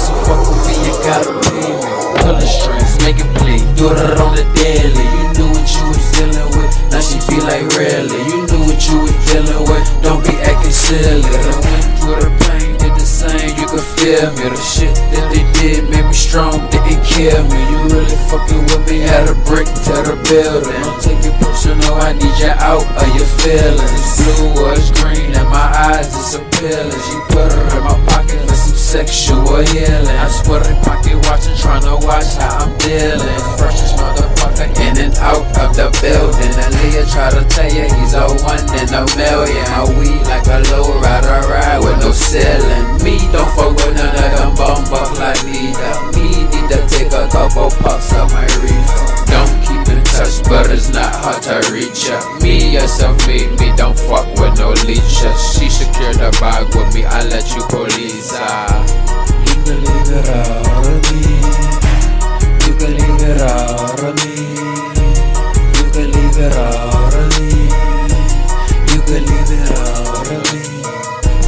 pussy fuck with me, you gotta pay me. Pulling strings, making play, do it on the daily. You knew what you was dealing with, now she be like really. You knew what you was dealing with, don't be acting silly. I went through the pain, did the same, you could feel me. The shit that they did made me strong, didn't kill me. You really fucking with me, had a brick to the building. Don't take it personal, I need you out of your feelings. Blue was green and my eyes is appealing. She put her in my pocket for some sexual healing. I swear they pocket watching, trying to watch how I'm dealing. Freshest motherfucker in and out of the building. And Leah try to tell you he's a one in a million. My weed like a low rider ride with no ceiling. Me don't fuck with none of them bum buck like Nita. Me need to take a couple puffs of my reefer. Don't keep in touch, but it's not hard to reach ya. Me yourself made me, don't fuck with no leecher. She secure the bag with me, I let you police her. You can leave it out of me. You can leave it out of me. You can leave it out of me. You can leave it out of me.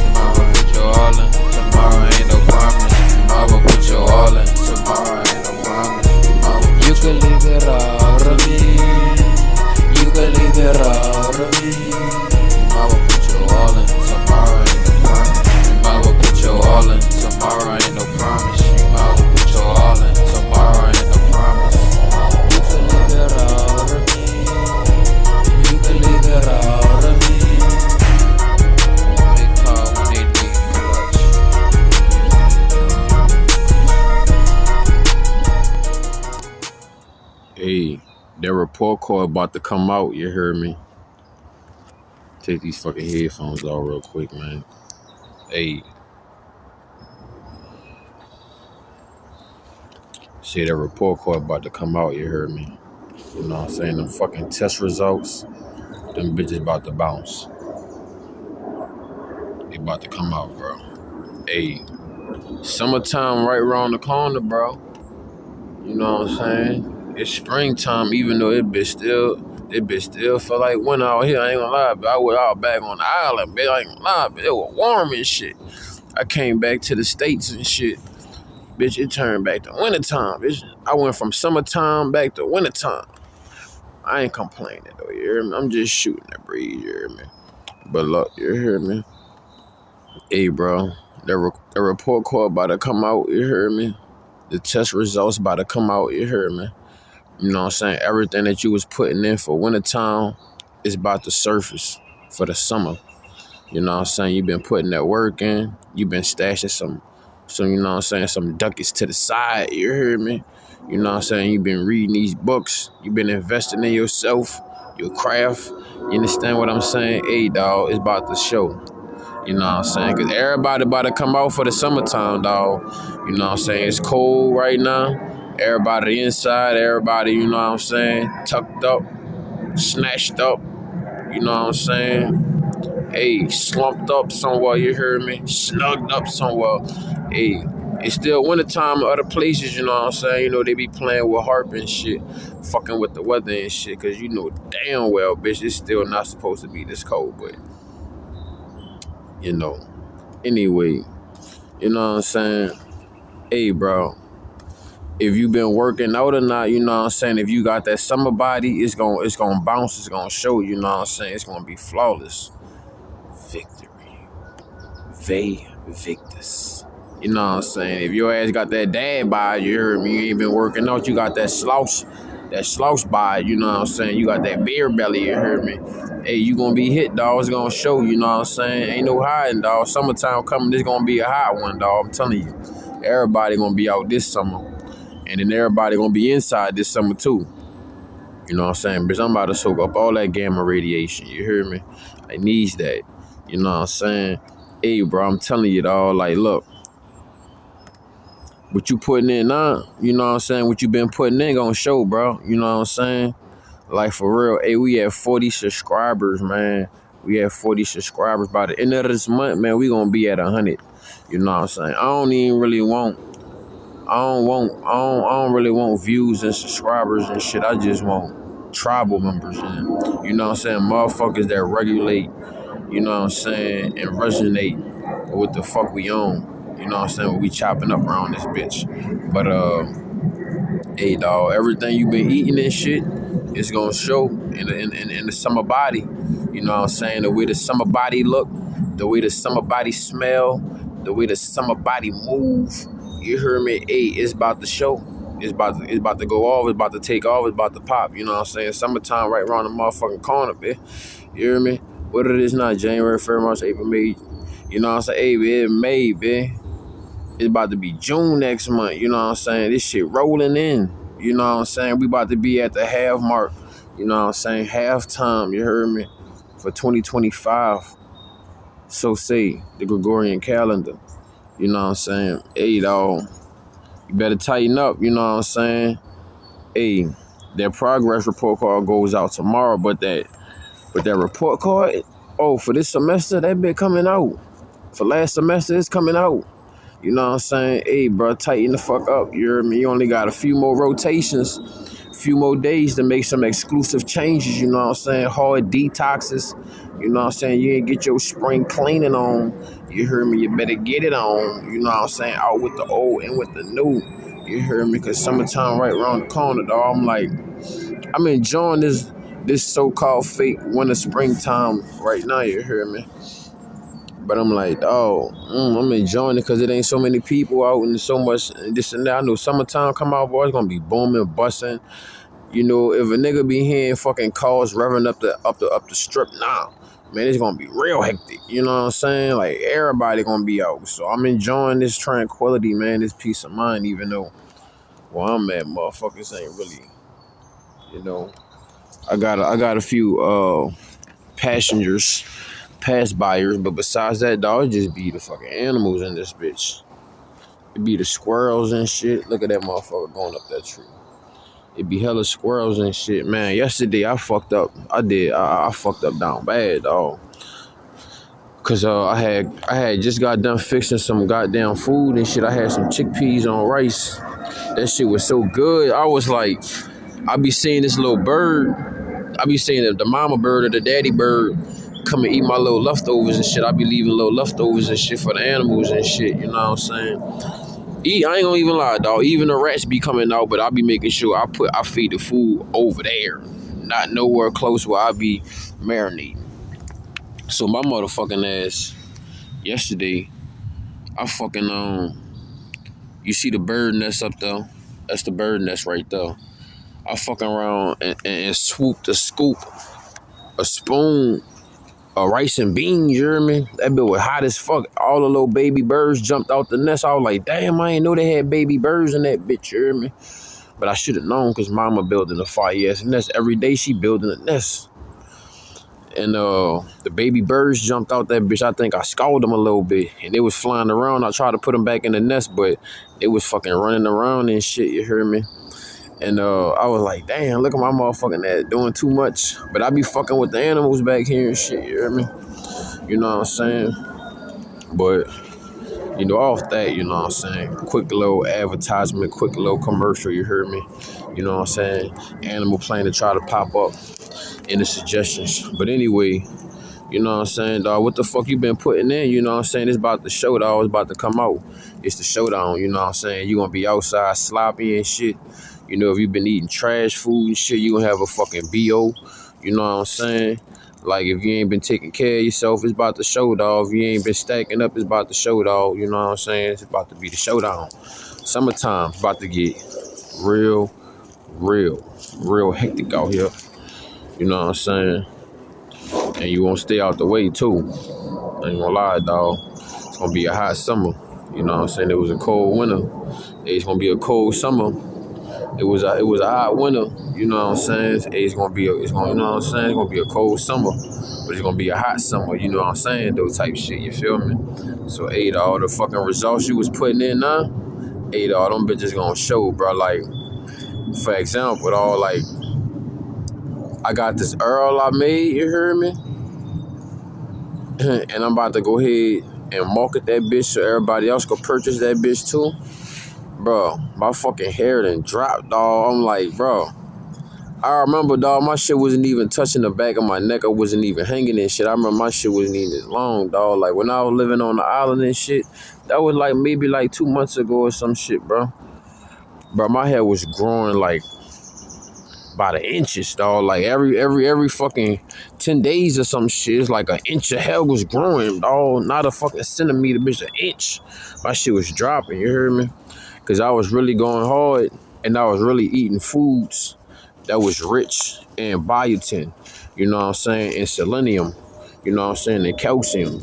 Tomorrow put you all in. Tomorrow ain't no promise. Tomorrow put you all in. Tomorrow ain't no promise. Tomorrow you can leave it out of me. You can leave it out of me. Tomorrow put you all in. Tomorrow ain't no promise. Tomorrow put you all in. Tomorrow ain't no promise. Tomorrow put you all in. Tomorrow ain't no promise. You can leave it out of me. You can leave it out of me. They call when they need clutch. Hey, that report card about to come out, you heard me? Take these fucking headphones off real quick, man. Hey, see that report card about to come out, you heard me? You know what I'm saying? Them fucking test results, them bitches about to bounce. They about to come out, bro. Hey, summertime right around the corner, bro. You know what I'm saying? It's springtime, even though it bitch still feel like winter out here. I ain't gonna lie, but I was out back on the island, bitch. I ain't gonna lie, but it was warm and shit. I came back to the States and shit. Bitch, it turned back to wintertime, bitch. I went from summertime back to wintertime. I ain't complaining though, you hear me? I'm just shooting the breeze, you hear me? But look, you hear me? Hey, bro, the report card about to come out, you hear me? The test results about to come out, you hear me? You know what I'm saying? Everything that you was putting in for wintertime is about to surface for the summer. You know what I'm saying? You've been putting that work in. You've been stashing some, you know what I'm saying, some ducats to the side. You heard me? You know what I'm saying? You've been reading these books. You've been investing in yourself, your craft. You understand what I'm saying? Hey, dog, it's about to show. You know what I'm saying? Because everybody about to come out for the summertime, dog. You know what I'm saying? It's cold right now. Everybody inside, everybody, you know what I'm saying, tucked up, snatched up. You know what I'm saying? Hey, slumped up somewhere, you heard me? Snugged up somewhere. Hey, it's still wintertime in other places, you know what I'm saying? You know, they be playing with harp and shit, fucking with the weather and shit, because you know damn well, bitch, it's still not supposed to be this cold, but, you know. Anyway, you know what I'm saying? Hey, bro, if you been working out or not, you know what I'm saying? If you got that summer body, it's gonna bounce, it's gonna show, you know what I'm saying? It's gonna be flawless. Victory. Victus. You know what I'm saying? If your ass got that dad bod, you heard me, you ain't been working out, you got that slouch bod, you know what I'm saying? You got that beer belly, you heard me? Hey, you gonna be hit, dog. It's gonna show, you know what I'm saying? Ain't no hiding, dog. Summertime coming, this gonna be a hot one, dog. I'm telling you. Everybody gonna be out this summer. And then everybody gonna be inside this summer too. You know what I'm saying? Bitch, I'm about to soak up all that gamma radiation. You hear me? I needs that. You know what I'm saying? Hey, bro, I'm telling you, dog, like, look. What you putting in now, you know what I'm saying? What you been putting in gonna show, bro. You know what I'm saying? Like, for real. Hey, we have 40 subscribers, man. We have 40 subscribers. By the end of this month, man, we gonna be at 100. You know what I'm saying? I don't really want views and subscribers and shit. I just want tribal members and, you know what I'm saying, motherfuckers that regulate, you know what I'm saying, and resonate with what the fuck we own. You know what I'm saying? We chopping up around this bitch. But hey dog, everything you been eating and shit, it's gonna show in the summer body. You know what I'm saying? The way the summer body look, the way the summer body smell, the way the summer body move. You hear me? Hey, it's about to show. It's about to go off. It's about to take off. It's about to pop. You know what I'm saying? Summertime right around the motherfucking corner, bitch. You hear me? What it is now? January, February, March, April, May. You know what I'm saying? Hey, man, May, bitch. It's about to be June next month. You know what I'm saying? This shit rolling in. You know what I'm saying? We about to be at the half mark. You know what I'm saying? Halftime. You heard me? For 2025. So say the Gregorian calendar. You know what I'm saying? Hey, dog. You better tighten up. You know what I'm saying? Hey, that progress report card goes out tomorrow, but that report card, oh, for this semester, that bit coming out. For last semester, it's coming out. You know what I'm saying? Hey, bro, tighten the fuck up. You hear me? You only got a few more rotations, a few more days to make some exclusive changes. You know what I'm saying? Hard detoxes. You know what I'm saying? You ain't get your spring cleaning on. You hear me? You better get it on. You know what I'm saying? Out with the old and with the new. You hear me? Because summertime right around the corner, dog. I'm enjoying this so-called fake winter springtime right now. You hear me? But I'm like, oh, I'm enjoying it because it ain't so many people out and so much this and that. I know summertime come out, boy, it's gonna be booming, busting. You know, if a nigga be hearing fucking cars revving up the strip now, man, it's gonna be real hectic. You know what I'm saying? Like everybody gonna be out. So I'm enjoying this tranquility, man, this peace of mind, even though where I'm at, motherfuckers ain't really, you know. I got a few passengers, pass buyers, but besides that, dog, it just be the fucking animals in this bitch. It be the squirrels and shit. Look at that motherfucker going up that tree. It be hella squirrels and shit, man. Yesterday I fucked up. I fucked up down bad, dog. Cause I had just got done fixing some goddamn food and shit. I had some chickpeas on rice. That shit was so good. I was like, I be seeing this little bird. I be seeing the mama bird or the daddy bird come and eat my little leftovers and shit. I be leaving little leftovers and shit for the animals and shit. You know what I'm saying? I ain't gonna even lie, dog. Even the rats be coming out, but I be making sure I feed the food over there, not nowhere close where I be marinating. So my motherfucking ass yesterday, I fucking you see the bird nest up there? That's the bird nest right there. I fucking around and swooped a scoop, a spoon, rice and beans, you hear me? That bit was hot as fuck. All the little baby birds jumped out the nest. I was like, damn, I ain't know they had baby birds in that bitch, you hear me? But I should have known because mama building a fire-ass nest. Every day she building a nest. And the baby birds jumped out that bitch. I think I scalded them a little bit. And they was flying around. I tried to put them back in the nest, but they was fucking running around and shit, you hear me? And I was like, damn, look at my motherfucking ass doing too much. But I be fucking with the animals back here and shit, you hear me? You know what I'm saying? But, you know, off that, you know what I'm saying? Quick little advertisement, quick little commercial, you heard me? You know what I'm saying? Animal Planet to try to pop up in the suggestions. But anyway, you know what I'm saying, dog? What the fuck you been putting in? You know what I'm saying? It's about the show, dog. It's about to come out. It's the showdown, you know what I'm saying? You gonna be outside sloppy and shit. You know, if you been eating trash food and shit, you gonna have a fucking BO. You know what I'm saying? Like, if you ain't been taking care of yourself, it's about to show, dog. If you ain't been stacking up, it's about to show, dog. You know what I'm saying? It's about to be the showdown. Summertime about to get real, real hectic out here. You know what I'm saying? And you won't stay out the way, too. I ain't gonna lie, dog. It's gonna be a hot summer. You know what I'm saying? It was a cold winter. It's gonna be a cold summer. It was a hot winter. You know what I'm saying? It's gonna be you know what I'm saying? It's gonna be a cold summer, but it's gonna be a hot summer. You know what I'm saying? Those type shit. You feel me? So, all the fucking results you was putting in now, all them bitches gonna show, bro. Like, for example, all like, I got this Earl I made. You heard me? And I'm about to go ahead and market that bitch so everybody else can purchase that bitch too. Bro, my fucking hair done dropped, dog. I'm like, bro, I remember, dog, my shit wasn't even touching the back of my neck. I wasn't even hanging and shit. I remember my shit wasn't even as long, dog. Like, when I was living on the island and shit, that was like maybe like 2 months ago or some shit, bro. Bro, my hair was growing like by the inches, dog. Like every fucking 10 days or some shit, it's like an inch of hair was growing, dog. Not a fucking centimeter, bitch, an inch. My shit was dropping, you heard me? Cause I was really going hard and I was really eating foods that was rich in biotin, you know what I'm saying, and selenium, you know what I'm saying, and calcium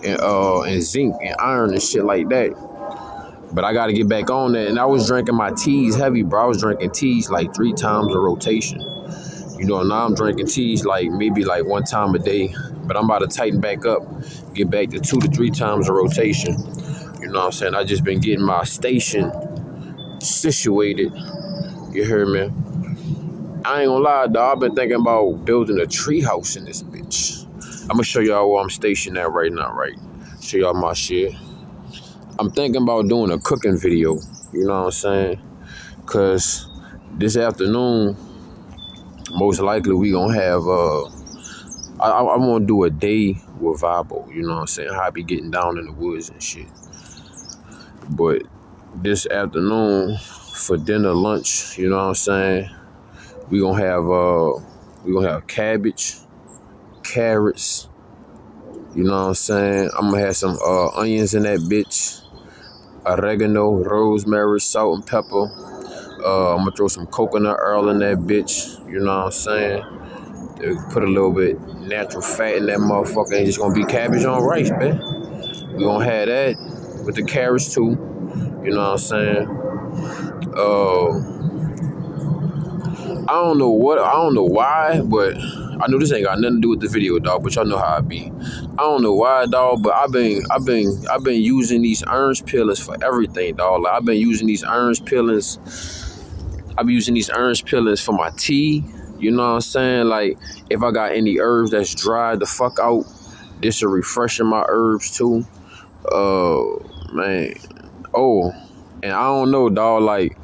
and zinc and iron and shit like that. But I gotta get back on that. And I was drinking my teas heavy, bro. I was drinking teas like 3 times a rotation. You know, now I'm drinking teas like maybe like 1 time a day. But I'm about to tighten back up, get back to 2 to 3 times a rotation. You know what I'm saying? I just been getting my station situated. You heard me? I ain't gonna lie, dog. I've been thinking about building a tree house in this bitch. I'm gonna show y'all where I'm stationed at right now, right? Show y'all my shit. I'm thinking about doing a cooking video. You know what I'm saying? Cause this afternoon, most likely we gonna have I wanna do a day with Vibo, you know what I'm saying? How I be getting down in the woods and shit. But this afternoon for dinner, lunch, you know what I'm saying? We gonna have cabbage, carrots, you know what I'm saying? I'm gonna have some onions in that bitch, oregano, rosemary, salt and pepper. I'm gonna throw some coconut oil in that bitch, you know what I'm saying? Put a little bit natural fat in that motherfucker. Ain't just gonna be cabbage on rice, man. We gonna have that with the carrots too, you know what I'm saying? I don't know why, but I know this ain't got nothing to do with the video, dog. But y'all know how I be. I don't know why, dog. But I've been using these orange peelings for everything, dog. Like I've been using these orange peelings. I've been using these orange peelings for my tea. You know what I'm saying? Like if I got any herbs that's dried the fuck out, this will refreshen my herbs too. Man. Oh, and I don't know, dog. Like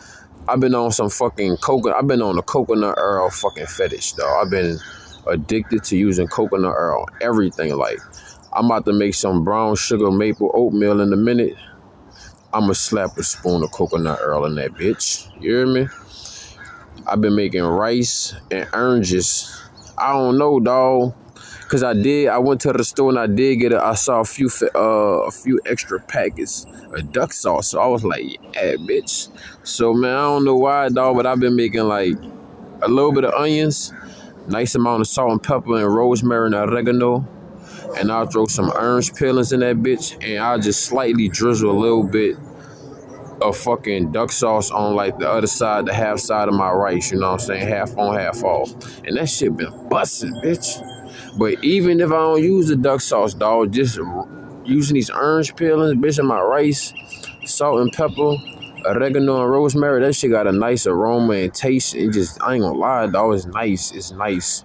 I've been on some fucking coconut. I've been on a coconut oil fucking fetish, dog. I've been addicted to using coconut oil. Everything. Like I'm about to make some brown sugar maple oatmeal in a minute. I'ma slap a spoon of coconut oil in that bitch. You hear me? I've been making rice and oranges. I don't know, dog. Cause I went to the store and I saw a few extra packets of duck sauce. So I was like, yeah, bitch. So man, I don't know why, dog, but I've been making like a little bit of onions, nice amount of salt and pepper and rosemary and oregano. And I'll throw some orange peelings in that bitch. And I'll just slightly drizzle a little bit of fucking duck sauce on like the other side, the half side of my rice, you know what I'm saying? Half on, half off. And that shit been busting, bitch. But even if I don't use the duck sauce, dog, just using these orange peelings, bitch, in my rice, salt and pepper, oregano and rosemary, that shit got a nice aroma and taste. It just, I ain't gonna lie, dog, it's nice. It's nice.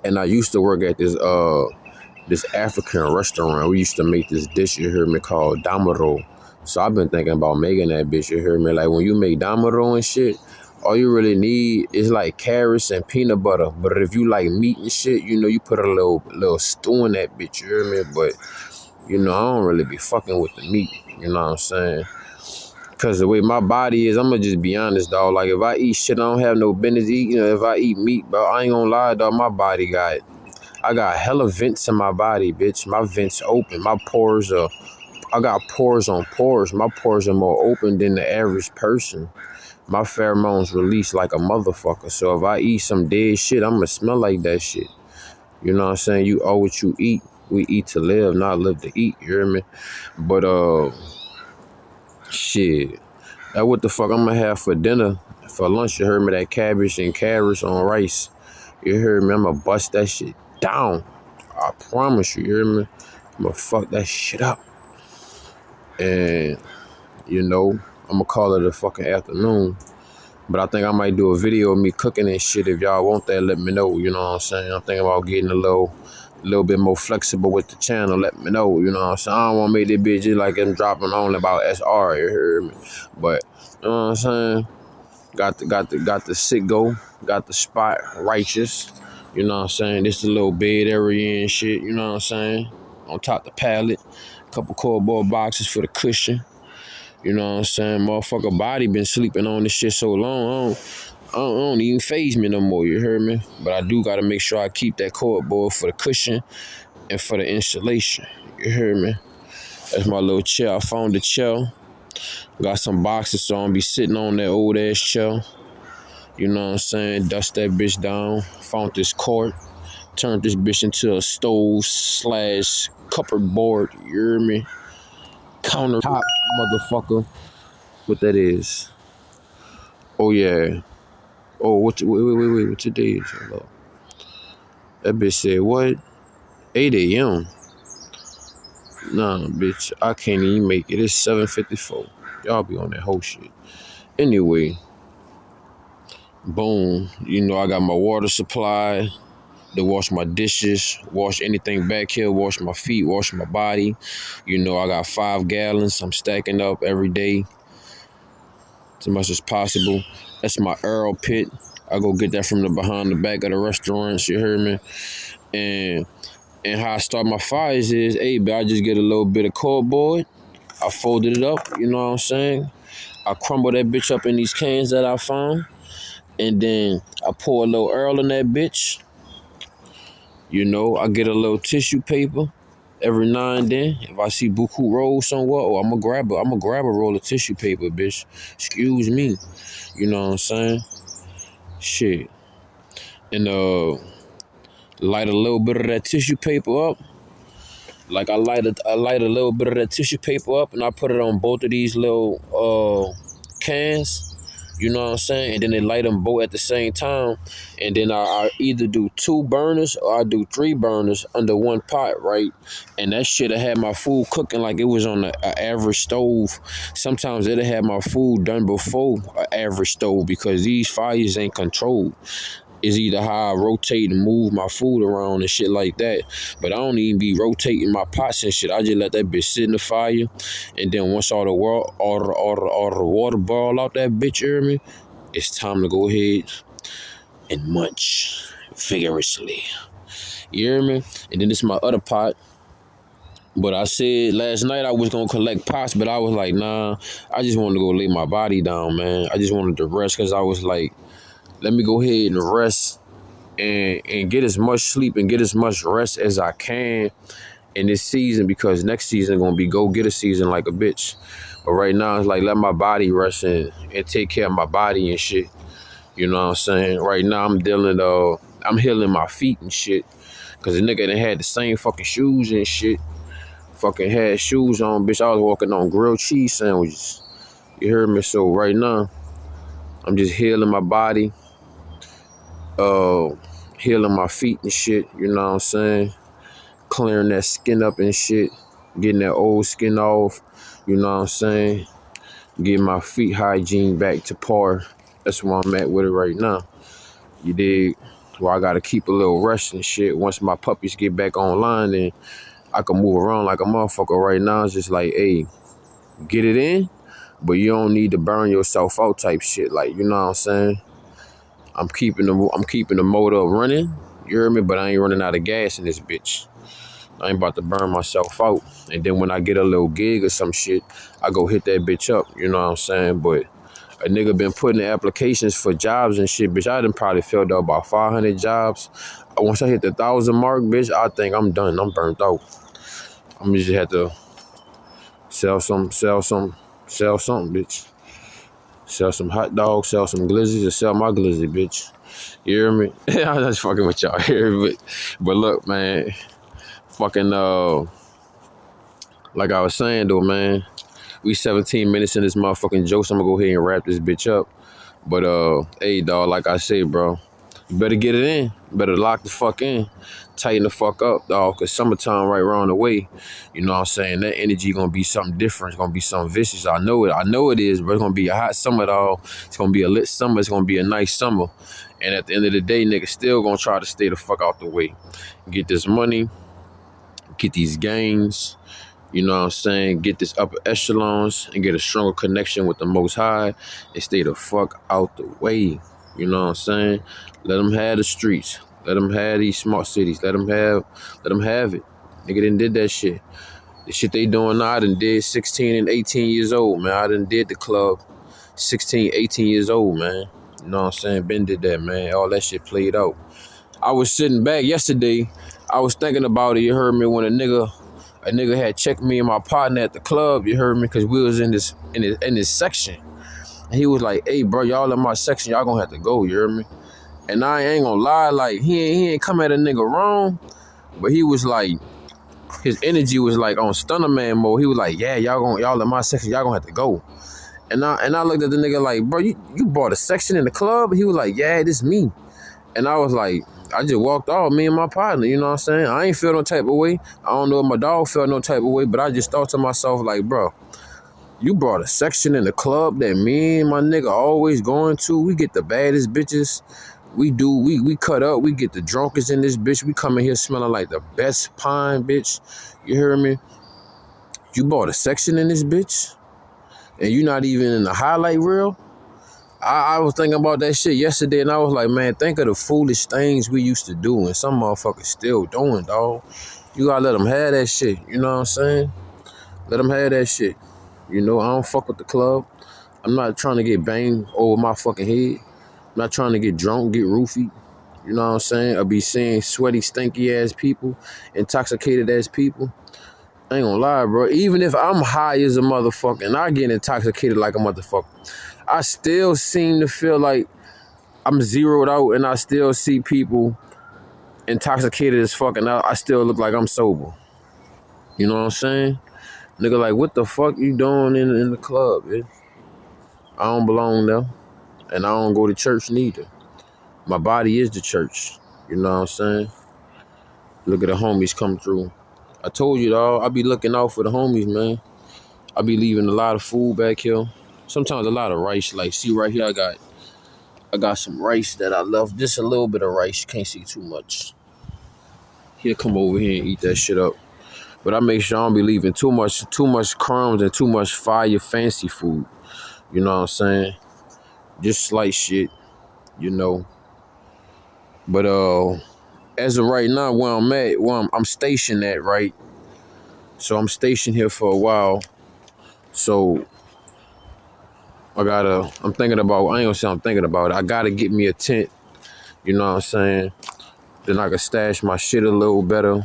And I used to work at this African restaurant. We used to make this dish, you hear me, called damaro. So I've been thinking about making that bitch, you hear me? Like when you make damaro and shit, all you really need is like carrots and peanut butter. But if you like meat and shit, you know, you put a little stew in that bitch, you hear me? But, you know, I don't really be fucking with the meat, you know what I'm saying? Cause the way my body is, I'm gonna just be honest, dog. Like if I eat shit I don't have no business eating, you know, if I eat meat, bro, I ain't gonna lie, dog, I got hella vents in my body, bitch. My vents open. I got pores on pores. My pores are more open than the average person. My pheromones release like a motherfucker. So if I eat some dead shit, I'm gonna smell like that shit. You know what I'm saying? You are what you eat. We eat to live, not live to eat. You hear me? But shit. That what the fuck I'm gonna have for dinner. For lunch, you heard me? That cabbage and carrots on rice. You heard me? I'm gonna bust that shit down. I promise you, you hear me? I'm gonna fuck that shit up. And, you know, I'm gonna call it a fucking afternoon. But I think I might do a video of me cooking and shit. If y'all want that, let me know. You know what I'm saying? I'm thinking about getting a little bit more flexible with the channel. Let me know. You know what I'm saying? I don't want to make this bitch just like I'm dropping only about SR. You heard me? But, you know what I'm saying? Got the sit go, got the spot righteous. You know what I'm saying? This the little bed area and shit. You know what I'm saying? On top the pallet, couple cardboard boxes for the cushion. You know what I'm saying? Motherfucker body been sleeping on this shit so long. I don't even phase me no more. You heard me? But I do gotta make sure I keep that cardboard for the cushion and for the insulation. You heard me? That's my little chair. I found the chair. Got some boxes, so I'm be sitting on that old ass chair. You know what I'm saying? Dust that bitch down. Found this cart. Turned this bitch into a stove slash cupboard board. You hear me? Countertop, motherfucker. What that is? Oh yeah. Oh, wait. What today is? Hello. That bitch said what? 8 a.m. Nah, bitch. I can't even make it. It's 7:54. Y'all be on that whole shit. Anyway, boom. You know I got my water supply to wash my dishes, wash anything back here, wash my feet, wash my body. You know, I got 5 gallons. I'm stacking up every day as much as possible. That's my Earl pit. I go get that from the behind the back of the restaurants, you heard me? And how I start my fires is, hey, but I just get a little bit of cardboard. I folded it up, you know what I'm saying? I crumble that bitch up in these cans that I found. And then I pour a little Earl in that bitch. You know, I get a little tissue paper every now and then. If I see buku roll somewhere, oh, I'm gonna grab a roll of tissue paper, bitch. Excuse me. You know what I'm saying? Shit. And light a little bit of that tissue paper up. Like I light a little bit of that tissue paper up and I put it on both of these little cans. You know what I'm saying? And then they light them both at the same time. And then I either do 2 burners or I do 3 burners under one pot, right? And that shit I had my food cooking like it was on an average stove. Sometimes it'll have my food done before an average stove because these fires ain't controlled. Is either how I rotate and move my food around and shit like that. But I don't even be rotating my pots and shit. I just let that bitch sit in the fire. And then once all the water boil out that bitch, you hear me? It's time to go ahead and munch vigorously. You hear me? And then this is my other pot. But I said last night I was gonna collect pots, but I was like, nah, I just wanted to go lay my body down, man. I just wanted to rest because I was like, let me go ahead and rest and get as much sleep and get as much rest as I can in this season because next season gonna be go get a season like a bitch. But right now it's like let my body rest and take care of my body and shit. You know what I'm saying? Right now I'm healing my feet and shit. Cause the nigga done had the same fucking shoes and shit. Fucking had shoes on, bitch. I was walking on grilled cheese sandwiches. You heard me? So right now I'm just healing my body. Healing my feet and shit, you know what I'm saying? Clearing that skin up and shit, getting that old skin off, you know what I'm saying? Getting my feet hygiene back to par. That's where I'm at with it right now. You dig? Well, I gotta keep a little rest and shit. Once my puppies get back online, then I can move around like a motherfucker. Right now, it's just like, hey, get it in, but you don't need to burn yourself out type shit. Like, you know what I'm saying? I'm keeping the motor running, you hear me? But I ain't running out of gas in this bitch. I ain't about to burn myself out. And then when I get a little gig or some shit, I go hit that bitch up, you know what I'm saying? But a nigga been putting in applications for jobs and shit, bitch. I done probably filled out about 500 jobs. Once I hit the 1,000 mark, bitch, I think I'm done. I'm burnt out. I'm just have to sell something, bitch. Sell some hot dogs, sell some glizzies, or sell my glizzy, bitch. You hear me? I'm just fucking with y'all here, but look, man. Fucking like I was saying though, man. We 17 minutes in this motherfucking joke, so I'm gonna go ahead and wrap this bitch up. But hey dog, like I said, bro, you better get it in. You better lock the fuck in. Tighten the fuck up, dog, cause summertime right around the way. You know what I'm saying? That energy gonna be something different. It's gonna be something vicious. I know it is, but it's gonna be a hot summer, dog. It's gonna be a lit summer. It's gonna be a nice summer. And at the end of the day, niggas still gonna try to stay the fuck out the way. Get this money, get these gains, You know what I'm saying? Get this upper echelons and get a stronger connection with the Most High and stay the fuck out the way. You know what I'm saying? Let them have the streets. Let them have these smart cities. Let them have it. Nigga done did that shit. The shit they doing now, I done did 16 and 18 years old, man. I done did the club 16, 18 years old, man. You know what I'm saying? Ben did that, man. All that shit played out. I was sitting back yesterday. I was thinking about it. You heard me when a nigga had checked me and my partner at the club. You heard me because we was in this section. And he was like, "Hey, bro, y'all in my section. Y'all gonna have to go." You heard me? And I ain't gonna lie, like he ain't come at a nigga wrong, but he was like, his energy was like on stunner man mode. He was like, "Yeah, y'all in my section. Y'all gonna have to go." And I looked at the nigga like, "Bro, you bought a section in the club?" He was like, "Yeah, this me." And I was like, I just walked off, me and my partner, you know what I'm saying? I ain't feel no type of way. I don't know if my dog felt no type of way, but I just thought to myself, like, bro, you brought a section in the club that me and my nigga always going to. We get the baddest bitches. We cut up. We get the drunkest in this bitch. We come in here smelling like the best pine, bitch. You hear me? You bought a section in this bitch? And you not even in the highlight reel? I was thinking about that shit yesterday, and I was like, man, think of the foolish things we used to do, and some motherfuckers still doing, dog. You gotta let them have that shit. You know what I'm saying? Let them have that shit. You know, I don't fuck with the club. I'm not trying to get banged over my fucking head. I'm not trying to get drunk, get roofied. You know what I'm saying? Or be seeing sweaty, stinky ass people, intoxicated ass people. I ain't gonna lie, bro. Even if I'm high as a motherfucker and I get intoxicated like a motherfucker, I still seem to feel like I'm zeroed out and I still see people intoxicated as fuck and I still look like I'm sober. You know what I'm saying? Nigga like, what the fuck you doing in the club, bitch? I don't belong there. And I don't go to church neither. My body is the church. You know what I'm saying? Look at the homies come through. I told you, dawg, I be looking out for the homies, man. I be leaving a lot of food back here. Sometimes a lot of rice. Like, see right here, I got some rice that I left. Just a little bit of rice. You can't see too much. He'll come over here and eat that shit up. But I make sure I don't be leaving too much crumbs and too much fire fancy food. You know what I'm saying? Just slight shit, you know. But as of right now, where I'm at, I'm stationed at, right? So I'm stationed here for a while. So I'm thinking about, I ain't gonna say I'm thinking about it. I gotta get me a tent, you know what I'm saying? Then I can stash my shit a little better.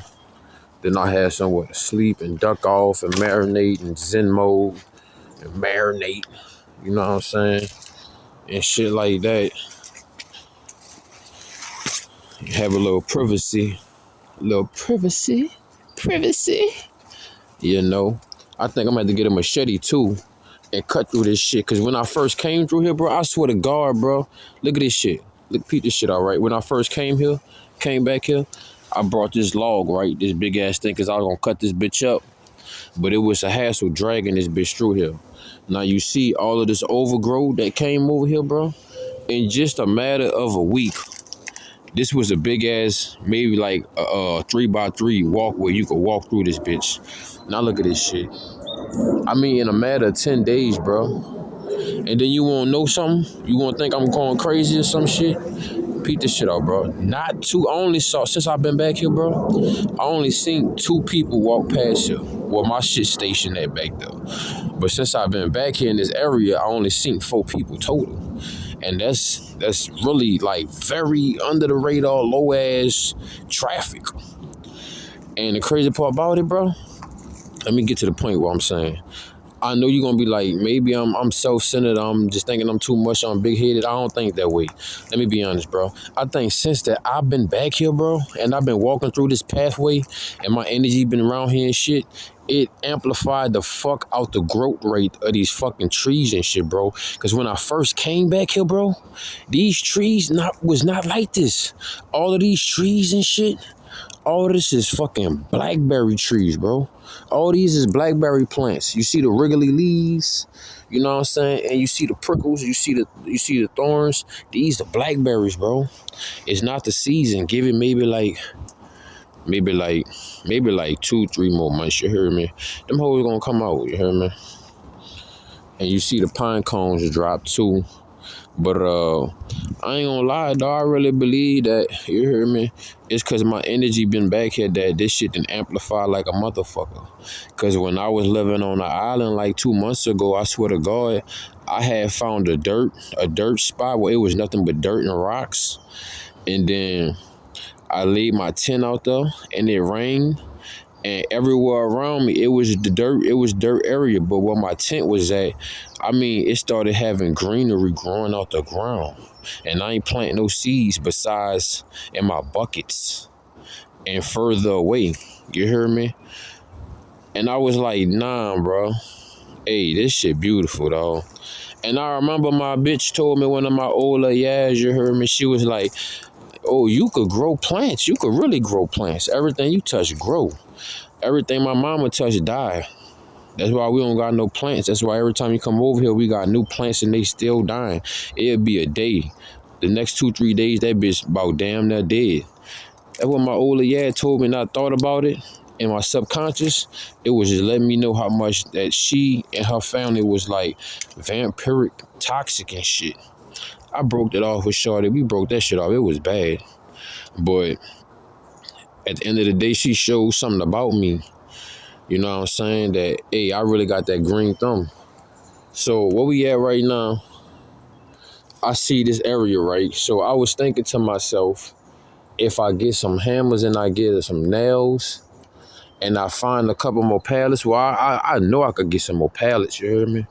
Then I have somewhere to sleep and duck off and marinate and zen mode and marinate. You know what I'm saying? And shit like that. Have a little privacy. A little privacy. Privacy. You know? I think I'm gonna have to get a machete too and cut through this shit. Cause when I first came through here, bro, I swear to God, bro. Look at this shit. Peep this shit out, right? When I first came back here, I brought this log, right? This big ass thing, cause I was gonna cut this bitch up. But it was a hassle dragging this bitch through here. Now you see all of this overgrowth that came over here, bro. In just a matter of a week, this was a big ass, maybe like a 3x3 walk where you could walk through this bitch. Now look at this shit. I mean, in a matter of 10 days, bro. And then you wanna know something? You wanna think I'm going crazy or some shit? Peep this shit out, bro. Not two. I only saw, since I've been back here, bro, I only seen 2 people walk past here. Well, my shit stationed at back there. But since I've been back here in this area, I only seen 4 people total. And that's really like very under the radar, low ass traffic. And the crazy part about it, bro, let me get to the point where I'm saying, I know you're gonna be like, maybe I'm self-centered, I'm just thinking I'm too much, I'm big-headed. I don't think that way. Let me be honest, bro. I think since that I've been back here, bro, and I've been walking through this pathway, and my energy been around here and shit, it amplified the fuck out the growth rate of these fucking trees and shit, bro. Because when I first came back here, bro, these trees was not like this. All of these trees and shit, all of this is fucking blackberry trees, bro. All these is blackberry plants. You see the wriggly leaves, you know what I'm saying? And you see the prickles, you see the thorns. These are blackberries, bro. It's not the season. Give it maybe like Maybe like 2, 3 more months, you hear me? Them hoes gonna come out, you hear me? And you see the pine cones drop too. But I ain't gonna lie, dog. I really believe that, you hear me? It's cause my energy been back here that this shit done amplify like a motherfucker. Cause when I was living on the island like 2 months ago, I swear to God, I had found a dirt spot where it was nothing but dirt and rocks. And then I laid my tent out there and it rained. And everywhere around me, it was dirt area. But where my tent was at, I mean, it started having greenery growing out the ground. And I ain't planting no seeds besides in my buckets and further away. You hear me? And I was like, nah, bro. Hey, this shit beautiful, though. And I remember my bitch told me one of my older yeahs, you heard me, she was like, oh, you could grow plants. You could really grow plants. Everything you touch grow. Everything my mama touched die. That's why we don't got no plants. That's why every time you come over here, we got new plants and they still dying. It'll be a day. The next 2, 3 days, that bitch about damn near dead. That's what my older told me, and I thought about it. In my subconscious, it was just letting me know how much that she and her family was like vampiric, toxic and shit. I broke that off with Shorty. We broke that shit off. It was bad. But at the end of the day, she showed something about me. You know what I'm saying? That, hey, I really got that green thumb. So where we at right now, I see this area, right? So I was thinking to myself, if I get some hammers and I get some nails and I find a couple more pallets, well, I know I could get some more pallets, you hear me?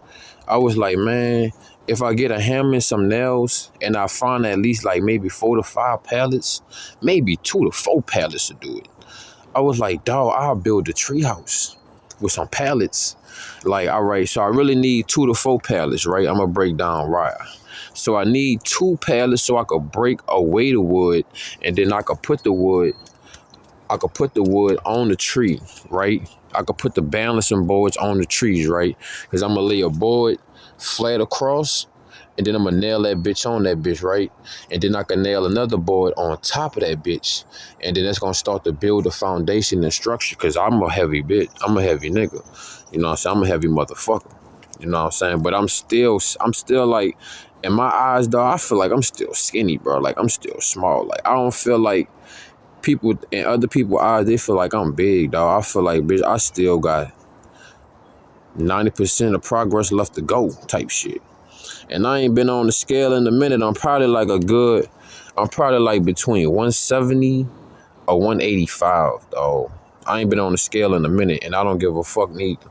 I was like, man, if I get a hammer and some nails and I find at least like maybe 4 to 5 pallets, maybe 2 to 4 pallets to do it. I was like, dog, I'll build a treehouse with some pallets. Like, all right, so I really need 2 to 4 pallets, right? I'm gonna break down right. So I need 2 pallets so I could break away the wood, and then I could put the wood on the tree, right? I could put the balancing boards on the trees, right? Because I'm gonna lay a board flat across, and then I'm gonna nail that bitch on that bitch, right? And then I can nail another board on top of that bitch. And then that's gonna start to build a foundation and structure, because I'm a heavy bitch. I'm a heavy nigga. You know what I'm saying? I'm a heavy motherfucker. You know what I'm saying? But I'm still like, in my eyes, dog, I feel like I'm still skinny, bro. Like, I'm still small. Like, I don't feel like people and other people's eyes, they feel like I'm big, dog. I feel like, bitch, I still got 90% of progress left to go type shit. And I ain't been on the scale in a minute. I'm probably like between 170 or 185, dog. I ain't been on the scale in a minute, and I don't give a fuck neither.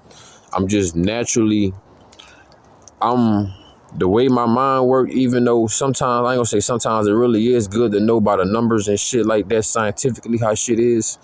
I'm just naturally, the way my mind works, even though sometimes, I ain't gonna say sometimes, it really is good to know about the numbers and shit like that, scientifically how shit is.